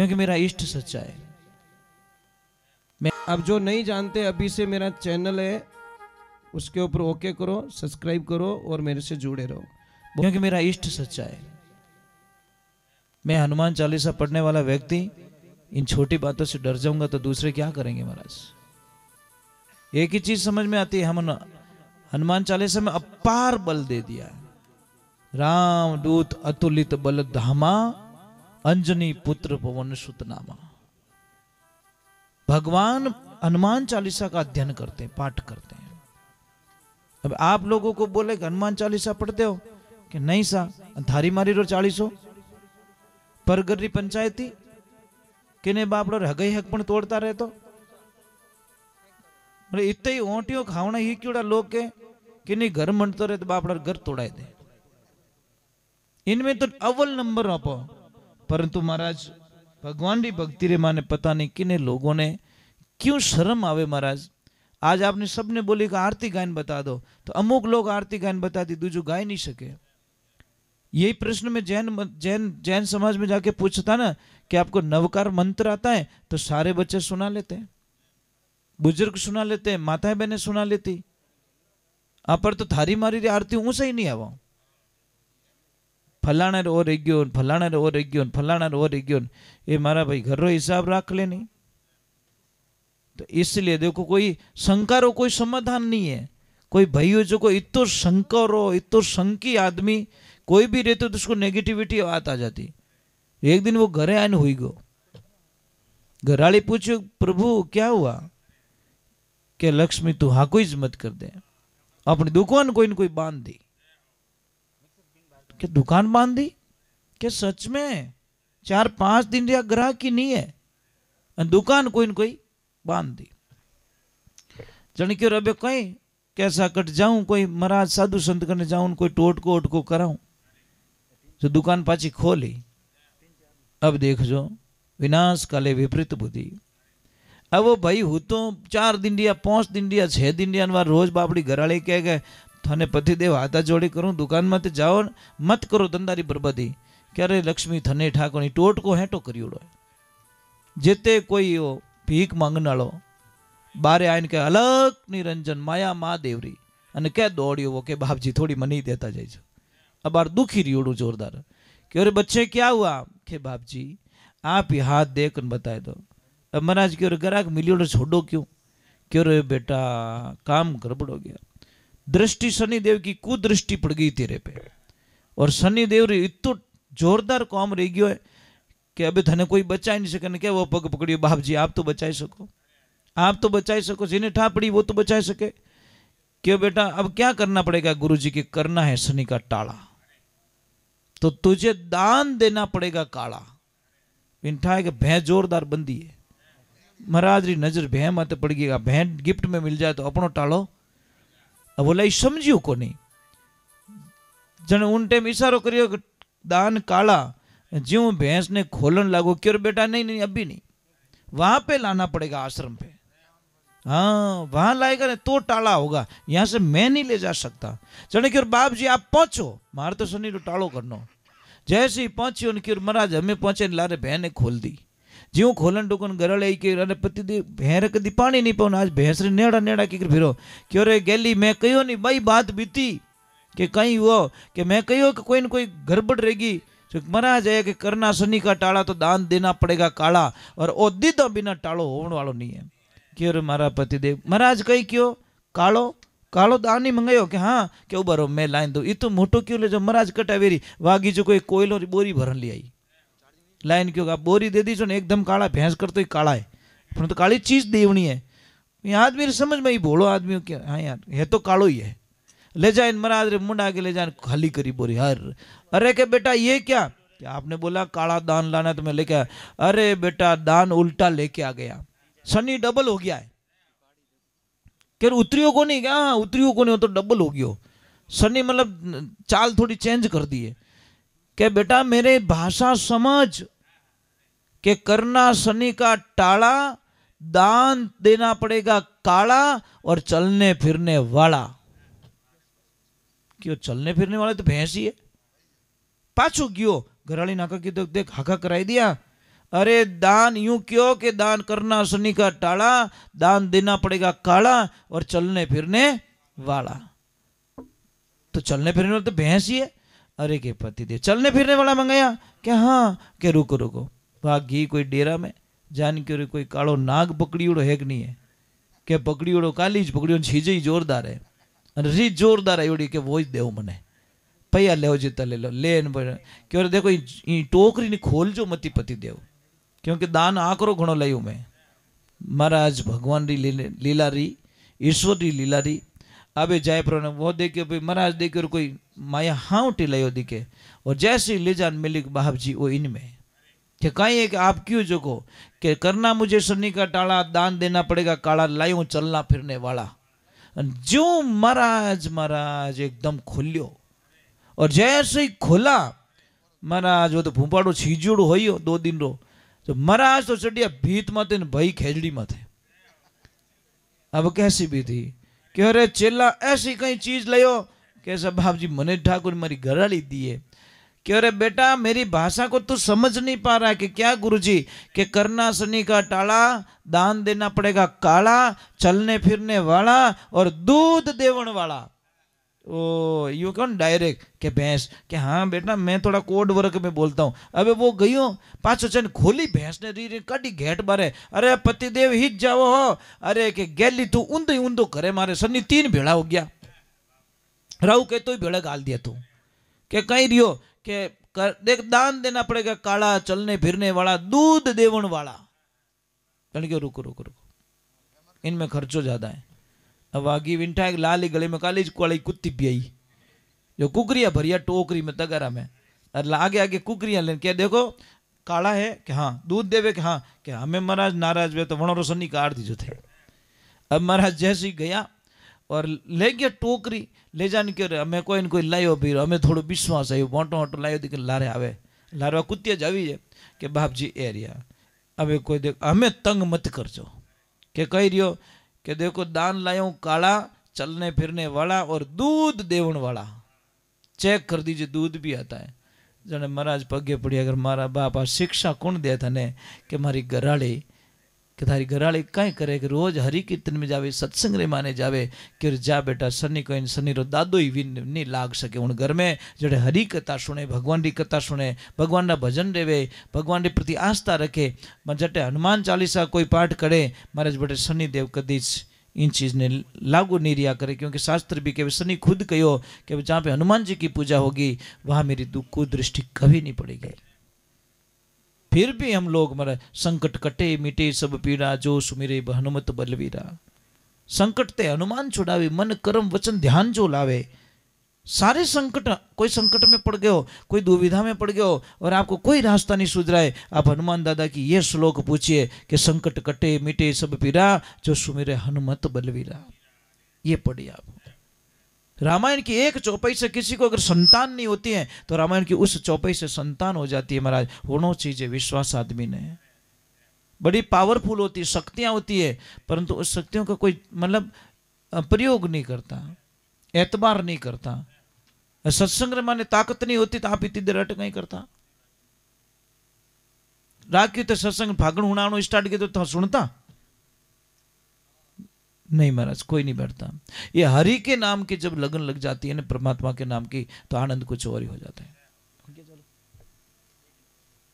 क्योंकि मेरा इष्ट सच्चा है। अब जो नहीं जानते, अभी से मेरा चैनल है, उसके ऊपर ओके करो, सब्सक्राइब करो और मेरे से जुड़े रहो, क्योंकि मेरा इष्ट सच्चा है। मैं हनुमान चालीसा पढ़ने वाला व्यक्ति इन छोटी बातों से डर जाऊंगा तो दूसरे क्या करेंगे महाराज। एक ही चीज समझ में आती है, हम हनुमान चालीसा में अपार बल दे दिया है। राम दूत अतुलित बल धामा, अंजनी पुत्र पवन सुत नामा। भगवान हनुमान चालीसा का अध्ययन करते हैं, पाठ करते हैं। अब आप लोगों को बोले कि हनुमान चालीसा पढ़ते हो कि नहीं सा, थारी मारी रो 40 परगरी पंचायती किने बापड़ो हगई हक पण तोड़ता रहतो। अरे इतने ही ओंटियों खावना ही क्योड़ा लोग के कि नहीं घर मंडतो रहे तो बापड़ा घर तोड़ाए दे। इनमें तो अव्वल नंबर आपो, परंतु महाराज भगवान की भक्ति रे माने पता नहीं किने लोगों ने क्यों शर्म आवे महाराज। आज आपने सबने बोली कि आरती गायन बता दो, तो अमुक लोग आरती गायन बताती, दूजो गाय नहीं सके। यही प्रश्न में जैन समाज में जाके पूछता ना कि आपको नवकार मंत्र आता है, तो सारे बच्चे सुना लेते हैं, बुजुर्ग सुना लेते हैं, माताएं बहनें सुना लेती। आप पर तो थारी मारी आरती ऊंचा ही नहीं आवा। फलाना रो रेग्योन, फलाना रो रेग्योन, फलाना रो रेग्योन, ये मारा भाई घर रो हिसाब रख ले नहीं। तो इसलिए देखो कोई शंका रो कोई समाधान नहीं है। कोई भाइयों जो कोई इतो शंकर हो, इतो शंकी आदमी कोई भी रहते तो उसको नेगेटिविटी बात आ जाती। एक दिन वो घरे आने हुई गो, घराली पूछो प्रभु क्या हुआ, के लक्ष्मी तू हाँ कोई मत कर दे, अपनी दुकान कोई न कोई बांध दी। के दुकान बांध दी? के सच में 4-5 दिन या ग्राहक की नहीं है, दुकान कोई न कोई बांध दी। जन क्यों रबे कहीं कैसा कट जाऊं, कोई महाराज साधु संत करने जाऊं, कोई टोटको ओटको कराऊं, जो दुकान पाची खोली। अब देख जो विनाश काले विपरीत बुद्धि। अब वो भाई हूँ तो 4 दिन या 5 दिन या 6 दिन या रोज बापड़ी घराड़ी कह गए थाने पति देव हाथा जोड़ी करूं, दुकान मत जाओ, मत करो धंधारी बर्बादी। क्या रे लक्ष्मी थने ठाको टोटको हेटो करियोड़ो। जेते कोई वो भीख मांगने वालो बारे आइन के अलग निरंजन माया माँ देवरी अने क्या दौड़ियो वो के बाप जी थोड़ी मनी देता जाए। अब बार दुखी रियोड़ू जोरदार कि अरे बच्चे क्या हुआ, के बाप जी आप ही हाथ देकर बताए दो। अब महाराज क्यों ग्राहक मिलियोड़ छोड़ो क्यों, क्यों रे बेटा काम गड़बड़ हो गया। दृष्टि शनिदेव की कुदृष्टि पड़ गई तेरे पे, और शनिदेव रे इतो जोरदार काम रह गयो है कि अबे थने कोई बचा ही नहीं सके। क्या वो पग पकड़ियो बाप जी आप तो बचा ही सको, आप तो बचा ही सको, जिन्हें ठा पड़ी वो तो बचा ही सके। क्यों बेटा अब क्या करना पड़ेगा गुरु जी के, करना है शनि का टाला, तो तुझे दान देना पड़ेगा काला। इनठा है कि भैं जोरदार बंदी है, महाराज री नजर भैं मत पड़ गई, भैं गिफ्ट में मिल जाए तो अपनो टालो। अब बोला समझियो को नहीं, जन उन टाइम इशारो करियो कि दान काला, ज्यों भैंस ने खोलन लागो क्यों बेटा नहीं नहीं अभी नहीं, वहां पे लाना पड़ेगा आश्रम पे। हाँ वहां लाएगा ना तो टाला होगा, यहां से मैं नहीं ले जा सकता। जने क्यों बाप जी आप पहुंचो, मार तो शनि टालो करनो। जैसे ही पहुंची उनकी महाराज हमें पहुंचे लारे भैं ने खोल दी। ज्यों खोलन डोकन गरल के पति दी भैंस कदी पानी नहीं पाऊन, आज भैंस रे नेड़ा नेड़ा की फिरो क्यों रे गेली मैं कहो नहीं भाई बात बीती कि कहीं वो कि मैं कहो कि कोई न कोई गड़बड़ रहेगी। तो महाराज है कि करना शनि का टाला तो दान देना पड़ेगा काला, और ओ दीदा बिना टालो होने वालों नहीं है। क्यों रे मारा पति देव महाराज कही क्यों कालो कालो दान ही मंगायो कि हाँ क्यों बरो मैं लाइन दो, ये तो मोटो क्यों ले जो महाराज कटावेरी वागी जो कोई कोयलो बोरी भरन ले आई लाइन क्यों आप बोरी दे दी जो ने एकदम काला भैंस कर तो ही काला है, पर तो काली चीज देवनी है। ये आदमी समझ में ही भोलो आदमी क्या, हाँ यार है तो कालो ही है, ले जाए महाराज रे मुंडा के ले जाए खाली करी बोरी हर। अरे के बेटा ये क्या, आपने बोला काला दान लाना तो मैं लेके आया। अरे बेटा दान उल्टा लेके आ गया, शनि डबल हो गया है। क्या उतरियो को नहीं, क्या उतरियो को नहीं, तो डबल हो गयो शनि, मतलब चाल थोड़ी चेंज कर दी है। क्या बेटा मेरे भाषा समझ के करना शनि का टाला, दान देना पड़ेगा काला, और चलने फिरने वाला। क्यों चलने फिरने वाले तो भैंस ही है। पाछो गयो घराली नाका की तो देख हाका कराई दिया, अरे दान यूं क्यों कि दान करना शनि का टाला, दान देना पड़ेगा काला और चलने फिरने वाला। तो चलने फिरने वाला तो भैंस ही है। अरे के पति देव चलने फिरने वाला मंगाया क्या? हाँ के रुको रुको, भागी कोई डेरा में जान के कोई कालो नाग पकड़ीड़ो है कि नहीं है? के पकड़ीड़ो काली ज पकड़ीड़ो छीजे ही जोरदार है और रीत जोरदार है के वो ही देव मने पैया ले जीता ले लो लेन क्यों देखो टोकरी ने खोल जो मती पति देव, क्योंकि दान आकरो घणो लयू मैं। महाराज भगवान री लीला री, ईश्वर री लीला री। अबे जयपुर वो देखे भाई महाराज देखे कोई माया हाउटी लयो दिखे और जैसे ले जान मिली बाप जी वो इनमें कि कहीं है कि आप क्यों जोको कि करना मुझे शनि का टाला, दान देना पड़ेगा काला, लायूं चलना फिरने वाला। जो महाराज महाराज एकदम खुल्यो और जैसे ही खुला महाराज वो तो भूपाड़ो छीजोड़ो हो 2 दिन रो, तो महाराज तो चढ़िया भीत माते न भाई खेजड़ी माते। अब कैसी भी थी कि अरे चेला ऐसी कई चीज लियो कैसा बाप जी मने ठाकुर मेरी घराली दी है कि अरे बेटा मेरी भाषा को तू समझ नहीं पा रहा है कि क्या गुरुजी कि करना शनि का टाला, दान देना पड़ेगा काला, चलने फिरने वाला और दूध देवन वाला। ओ यू कौन डायरेक्ट के भैंस के हाँ बेटा मैं थोड़ा कोड वर्क में बोलता हूँ। अबे वो गयो पाछो चन खोली भैंस ने री काटी घेट बारे, अरे पतिदेव हित जाओ हो, अरे के गैली तू ऊंधो ही ऊंधो करे मारे शनि 3 भेड़ा हो गया। राहु के तो ही भेड़ा गाल दिया तू के कहीं रियो के देख दान देना पड़ेगा काला, चलने फिरने वाला, दूध देवन वाला। रुको रुको रुको, इनमें खर्चो ज्यादा है। अब आगी विंटा एक लाली गले में काली कोड़ी कुत्ती पियाई जो कुकरिया भरिया टोकरी में तगरा में और आगे आगे कुकरिया लेने क्या देखो काला है कि हाँ, दूध देवे कि हाँ, कि हमें महाराज नाराज वे तो वणोरो शनि काट दी जो थे। अब महाराज जैसे ही गया और ले गया टोकरी ले जाने के हमें कोई न कोई लायो भी हमें थोड़ा विश्वास है मोटो मोटो लायो दिखे लारे आवे लारवा कुत्तिया जावी है कि बाप जी एरिया अब कोई देख हमें तंग मत करजो के कही रियो कि देखो दान लायो काला, चलने फिरने वाला और दूध देवन वाला। चेक कर दीजिए दूध भी आता है। जने महाराज पगे पड़ी अगर मारा बाप आ शिक्षा कौन दिया था ने कि मारी घराड़ी कि थारी घराड़ी कहीं करे कि रोज हरि कीर्तन में जावे, सत्संग रे माने जावे कि जा बेटा शनि को शनि रो दादो ही भी नहीं लाग सके। उन घर में जड़े हरि कथा सुने, भगवान की कथा सुने, भगवान ना भजन रेवे, भगवान के प्रति आस्था रखे, जटे हनुमान चालीसा कोई पाठ करे महाराज बेटे शनि देव कदी इन चीज ने लागू नहीं रिया करे। क्योंकि शास्त्र भी कहे शनि खुद कहो कि जहाँ पे हनुमान जी की पूजा होगी वहां मेरी दुख को दृष्टि कभी नहीं पड़ेगी। फिर भी हम लोग मरे संकट कटे मिटे सब पीड़ा, जो सुमिरे हनुमत बलवीरा। संकट ते हनुमान छुड़ावे, मन कर्म वचन ध्यान जो लावे। सारे संकट, कोई संकट में पड़ गए हो, कोई दुविधा में पड़ गए हो और आपको कोई रास्ता नहीं सूझ रहा है, आप हनुमान दादा की ये श्लोक पूछिए कि संकट कटे मिटे सब पीड़ा, जो सुमिरे हनुमत बलवीरा। ये पढ़िए आप। रामायण की एक चौपाई से किसी को अगर संतान नहीं होती है तो रामायण की उस चौपाई से संतान हो जाती है। महाराज होना चाहिए विश्वास आदमी ने। बड़ी पावरफुल होती है, शक्तियां होती है, परंतु उस शक्तियों का कोई मतलब प्रयोग नहीं करता, एतबार नहीं करता। सत्संग माने ताकत नहीं होती तो आप इतनी देर अटक नहीं करता। रात की तो सत्संग फागण हुणाणो स्टार्ट किया तो सुनता नहीं महाराज, कोई नहीं बैठता। ये हरि के नाम की जब लगन लग जाती है ना परमात्मा के नाम की तो आनंद कुछ और ही हो जाता है।